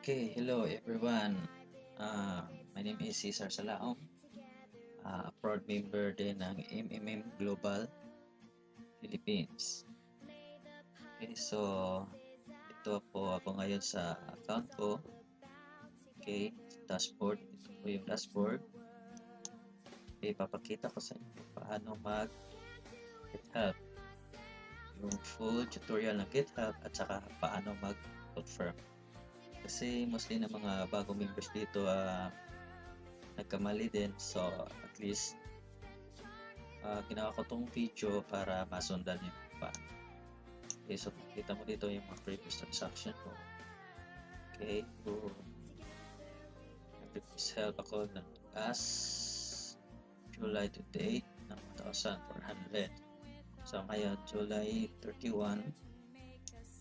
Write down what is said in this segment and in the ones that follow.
Okay, hello everyone. Uh, my name is Cesar Salaong, a proud member din ng MMM Global Philippines. Okay, so ito po ako ngayon sa account ko. Okay, dashboard. Ito po yung dashboard. Okay, papakita ko sa inyo paano mag GitHub. Yung full tutorial ng GitHub at saka paano mag-confirm. Kasi mostly ng mga bagong members dito nagkamali din. So at least ginawa ko tong video para masundan yung pa. Okay, so kita mo dito yung mga previous transaction ko. Okay, so previous help ako ng last July 28 ng 1,400. So ngayon July 31,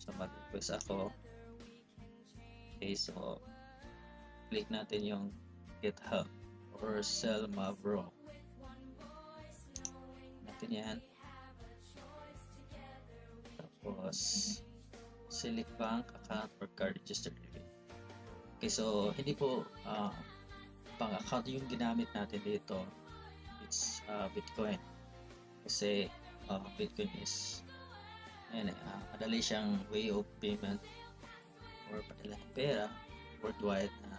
so mag-request ako. Okay, so click natin yung GitHub or Selma Bro natin yan. Tapos select bank account or card registered. Okay, so hindi po pang account yung ginamit natin dito. It's Bitcoin kasi Bitcoin is madali siyang way of payment or padala ng pera worldwide na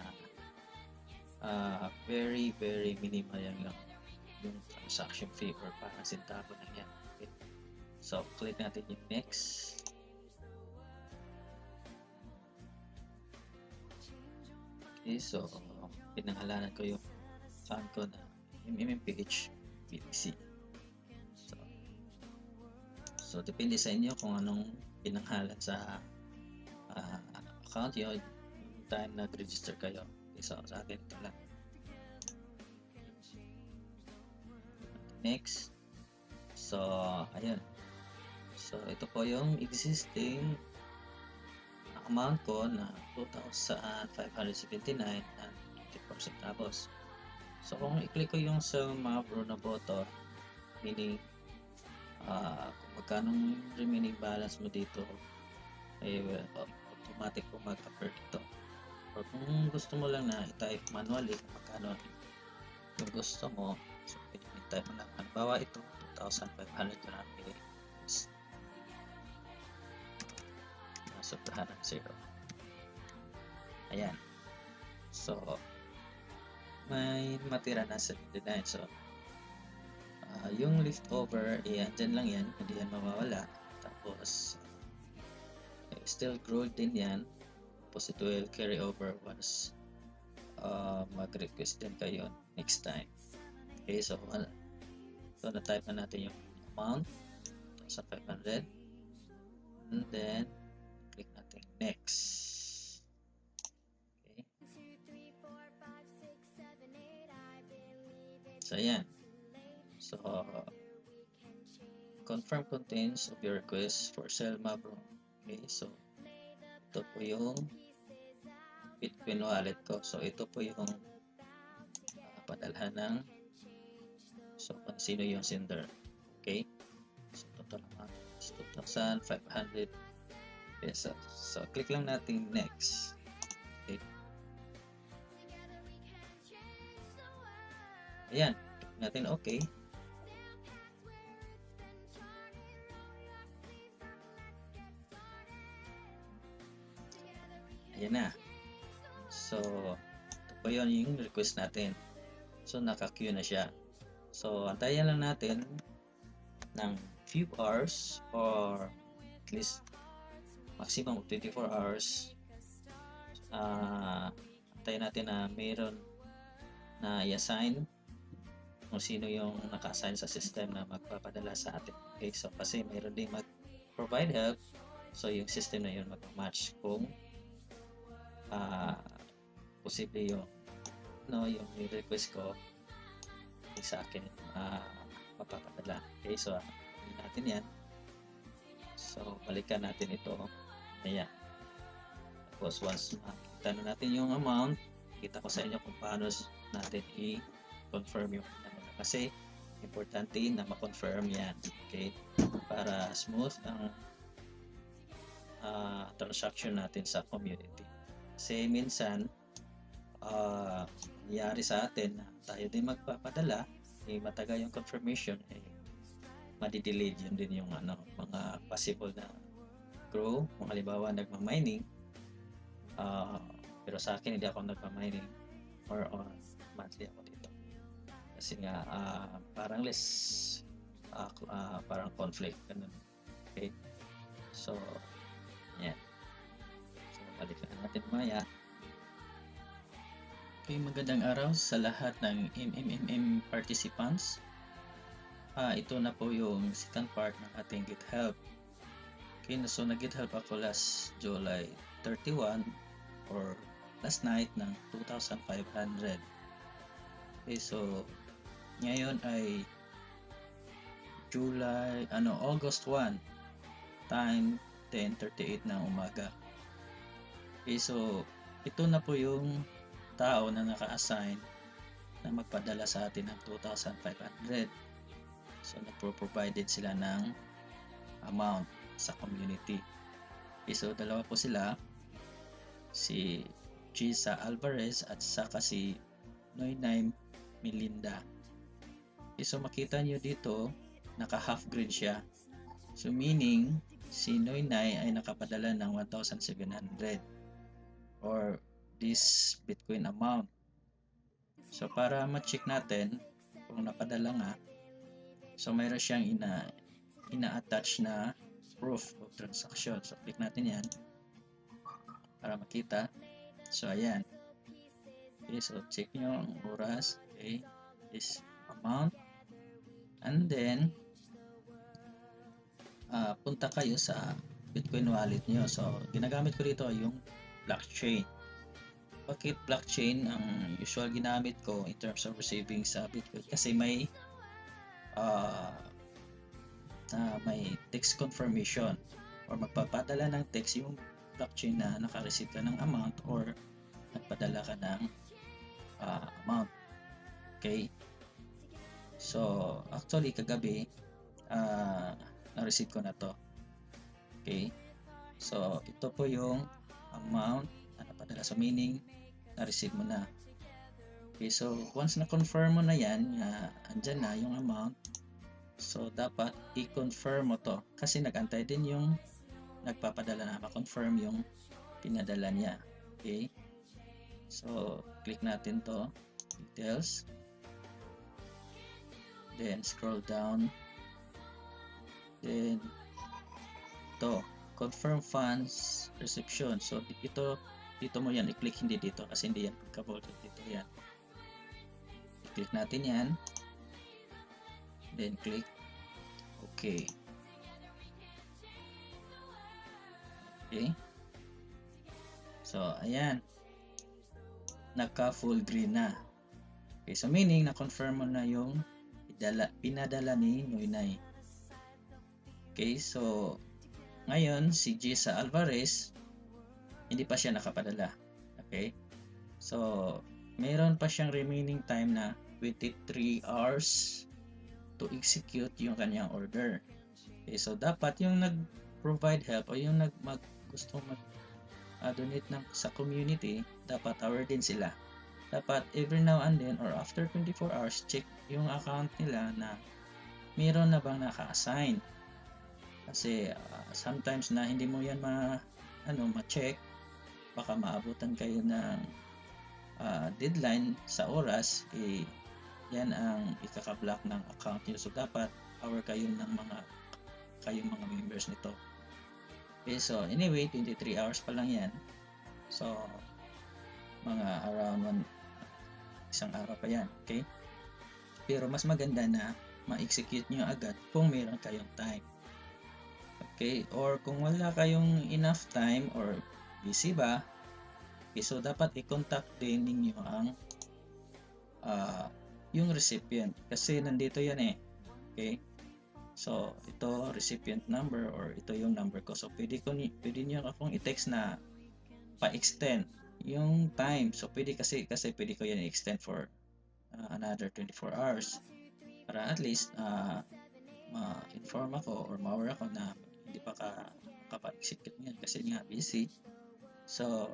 very minimal yan lang yung transaction fee or parang sentavo lang yan. Okay. So click natin yung next. Okay, so pinangalanan ko yung account ko na MMPH BTC. So depende sa inyo kung anong pinanghalan sa account yun yung time nag-register kayo. Okay, so sa akin ito lang. Next. So ayan. So ito po yung existing amount ko na 2,579 and 24 centavos. So kung i-click ko yung Selma Bro na button, meaning kung magkano remaining balance mo dito, automatic po mag-appear dito. Or kung gusto mo lang na i-type manually kung magkano yung gusto mo, so pwede mo i-type mo lang. Halimbawa ito, 2,500 na sobrahan ng 0. Ayan. So, may matira na 79. So, yung leftover, andyan lang yan. Hindi yan mawawala. Tapos, still growth din yan. Tapos it will carry over once mag-request din kayo next time. Okay, so na-type na natin yung amount sa 500 and then click natin next. Okay, so ayan. So confirm contents of your request for Selma Bro. Okay, so ito po yung Bitcoin wallet ko. So ito po yung padalhan ng kung sino yung sender. Okay, so total amount is 2,500 pesos. So click lang natin next. Okay, ayan, click natin okay. Ayan na. So ito po yun yung request natin. So naka-queue na siya. So antayin lang natin ng few hours or at least maximum of 24 hours. Antayin natin na mayroon na i-assign kung sino yung naka-assign sa system na magpapadala sa atin. Okay, so kasi mayroon din mag-provide help. So yung system na yun mag-match kung posible yung yung request ko sa akin mapapadala. Okay, so natin yan. So balikan natin ito. Ayan. Tapos once makita na natin yung amount, kita ko sa inyo kung paano natin i-confirm yung kasi importante na ma-confirm yan. Okay, para smooth ang transaction natin sa community. Kasi minsan, nangyari sa atin na tayo din magpapadala, matagal yung confirmation, madidelay yun din yung mga possible na crew. Kung halimbawa nagma-mining, pero sa akin hindi ako nagma-mining, or monthly ako dito. Kasi nga, parang parang conflict, ganun. Okay? So, yan. So, balikan natin maya. Okay, magandang araw sa lahat ng MMMM participants. Ito na po yung second part ng ating GitHub. Okay, so nag-GitHub ako last July 31 or last night ng 2,500. Okay, so ngayon ay August 1, time 10:38 ng umaga. Okay, so ito na po yung tao na naka-assign na magpadala sa atin ng 2,500. So nagpo-provided sila ng amount sa community. Okay, so dalawa po sila, si Chisa Alvarez at saka si Noynay Melinda. Okay, so makita nyo dito, naka half green siya. So meaning, si Noynay ay nakapadala ng 1,700 or this Bitcoin amount. So para ma-check natin kung napadala nga, so mayroon siyang ina-attach na proof of transaction. So click natin yan para makita. So ayan. Okay, so check nyo ang oras. Okay, this amount. And then punta kayo sa Bitcoin wallet nyo. So ginagamit ko dito yung blockchain. Bakit blockchain ang usual ginamit ko in terms of receiving sa Bitcoin? Kasi may text confirmation or magpapadala ng text yung blockchain na naka-receive ka ng amount or nagpadala ka ng amount. Okay, so actually kagabi na-receive ko na to. Okay, so ito po yung amount na napadala, so meaning na-receive mo na. Okay, so once na-confirm mo na yan, andyan na yung amount, so dapat i-confirm mo to kasi nag-antay din yung nagpapadala na ma-confirm yung pinadala niya. Okay, so click natin to, details, then scroll down, then to confirm funds reception. So dito mo yan i-click, hindi dito kasi hindi yan applicable dito. Yan, i-click natin yan, then click okay. Okay, so ayan, naka full green na. Okay, so meaning na-confirm mo na yung pinadala ni Noynay. Okay, so ngayon si Chisa Alvarez hindi pa siya nakapadala. Okay, so meron pa siyang remaining time na 23 hours to execute yung kanyang order. Okay, so dapat yung nag-provide help o yung gustong mag-donate sa community, dapat aware din sila. Dapat every now and then or after 24 hours, check yung account nila na meron na bang naka-assign. Kasi sometimes na hindi mo yan ma-check, baka maabutan kayo ng deadline sa oras, yan ang ikaka-block ng account nyo. So dapat aware kayo ng kayong mga members nito. Okay, so anyway, 23 hours pa lang yan. So mga around isang araw pa yan. Okay, pero mas maganda na ma-execute nyo agad kung meron kayong time. Okay, or kung wala kayong enough time or busy ba, okay, so dapat i-contact din ninyo ang yung recipient kasi nandito yan eh. Okay, so ito recipient number or ito yung number ko. So pwede nyo akong i-text na pa-extend yung time. So pwede kasi pwede ko yan i-extend for another 24 hours para at least ma-inform ako or ma-aware ako na hindi pa ka-execute niyan kasi nga busy. So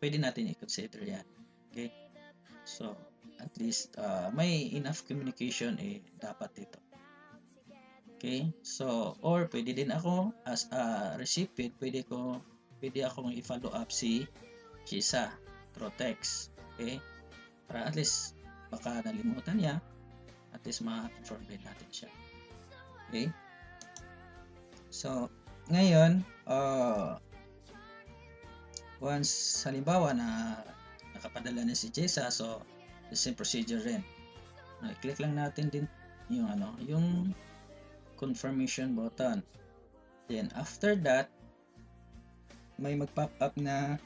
pwede natin i-consider yan. Okay? So, at least may enough communication dapat dito. Okay? So, or pwede din ako as a recipient, pwede akong i-follow up si Chisa through text. Okay? Para at least baka nalimutan niya, at least ma-confirm din natin siya. Okay? So, ngayon, once halimbawa na nakapadala na si Chisa, so the same procedure rin. I-click lang natin din yung confirmation button. Then after that, may mag-pop up na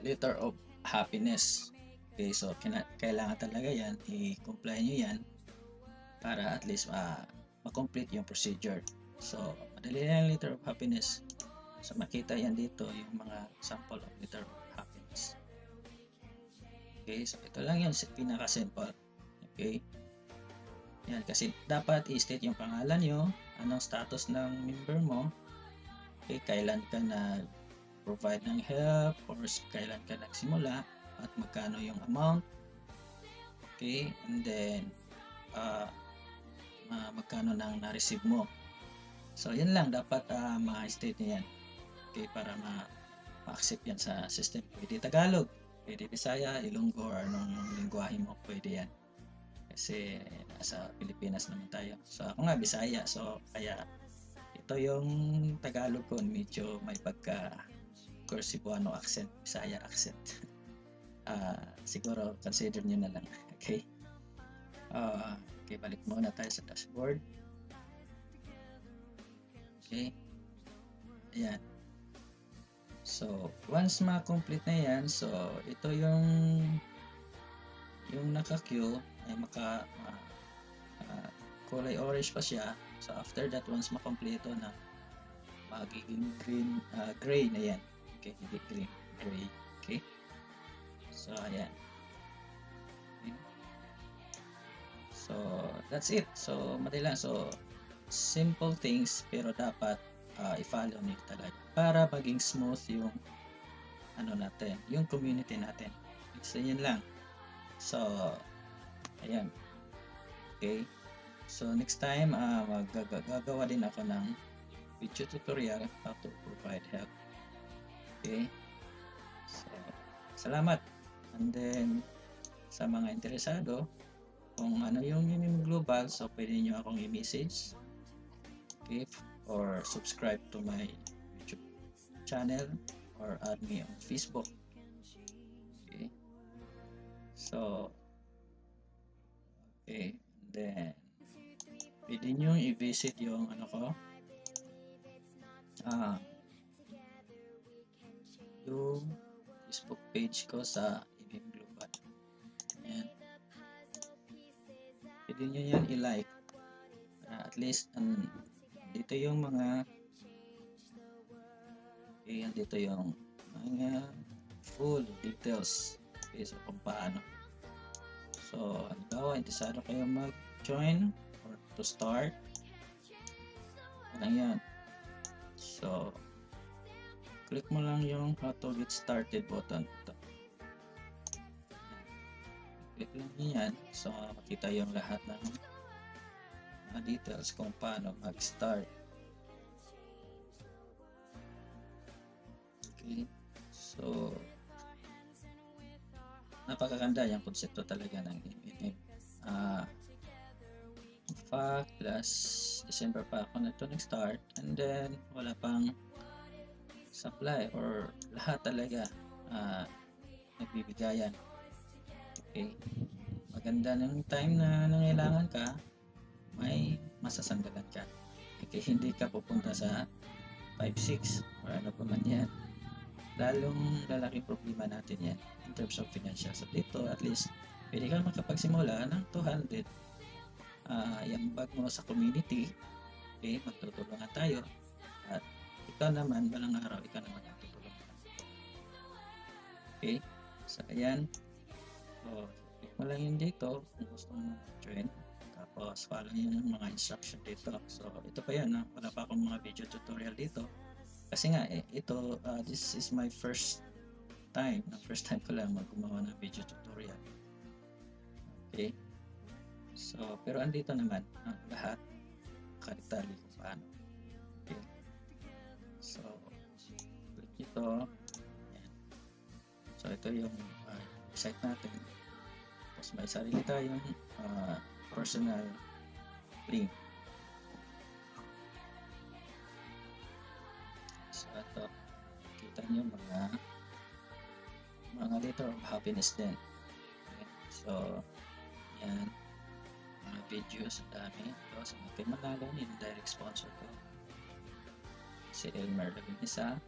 letter of happiness. Okay, so kailangan talaga yan, i-comply nyo yan para at least ma-complete yung procedure. So, madali lang yung letter of happiness. So, makita yan dito yung mga sample of letter of happiness. Okay, so ito lang yun, pinaka-simple. Okay. Yan, kasi dapat i-state yung pangalan nyo, anong status ng member mo, okay, kailan ka provide ng help, or kailan ka nagsimula, at magkano yung amount, okay, and then magkano nang na-receive mo. So, yan lang, dapat ma-state nyo yan, okay, para ma-accept yan sa system. Pwede Tagalog, pwede Bisaya, Ilonggo, or anong lingwahe mo, pwede yan. Kasi nasa Pilipinas naman tayo. So ako nga Bisaya, so kaya ito yung Tagalog ko, medyo may pagka Cebuano accent, Bisaya accent. Siguro consider nyo na lang. Okay? Okay, balik muna tayo sa dashboard. Okay? Ayan. So once ma-complete na yan, so ito yung naka-queue ay kulay orange pa siya. So after that, once makompleto na, magiging gray na yan. Okay, hindi green, gray. Okay, so ayan. Okay. So that's it. So madali lang. So simple things, pero dapat i-follow nyo talaga para maging smooth yung natin, yung community natin. So yun lang. So ayan. Okay. So next time, gagawa din ako ng video tutorial how to provide help. Okay. So, salamat. And then, sa mga interesado, kung ano yung MMM Global, so pwede nyo akong i-message. Okay. Or subscribe to my YouTube channel, or add me on Facebook. Okay. So, okay, then pwede nyo i-visit yung yung Facebook page ko sa MMM Global. Ayan. Pwede nyo yan i-like. At least, dito yung mga dito yung mga full details. Okay, so kung paano. So, halimbawa, interesado kayo mag-join or to start. Lang yan. So, click mo lang yung how to get started button. Ito. Click lang yan. So, makita yung lahat ng mga details kung paano mag-start. Okay. So, napakaganda yung konsepto talaga ng MMM. In fact, last December pa ako nag-start, and then wala pang supply or lahat talaga nagbibigayan. Okay. Maganda ng time na nangailangan ka, may masasandalan ka. Okay, hindi ka pupunta sa 5-6 or ano pa man yan. Lalong lalaking problema natin yan in terms of financial. So dito, at least, pwede kang makapagsimula ng 200. Iambag mo sa community. Okay, magtutulungan tayo. At ikaw naman, balang araw, ikaw naman ang tutulungan. Okay, so ayan. So, click mo lang yun dito kung gusto mo join. Tapos, follow nyo yung mga instruction dito. So, ito pa yan. Wala pa akong mga video tutorial dito. Kasi nga, this is my first time, na first time ko lang gumawa ng video tutorial. Okay? So, pero andito naman ang lahat, kadetalye kung paano. Okay? So, click ito. Ayan. So, ito yung site natin. Tapos may sarili tayong personal link. So, ito, kita nyo mga letter of happiness din. Okay. So, yan, mga videos, dami. Ito, sa mga Manalo, yung direct sponsor ko. Si Elmer Labinisa,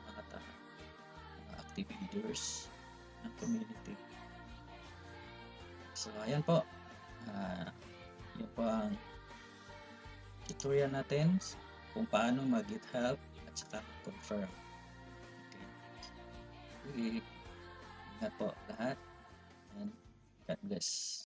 mga active leaders ng community. So, ayan po. Yun po ang tutorial natin kung paano mag-get help at saka confirm. Okay. Ingat po lahat and God bless.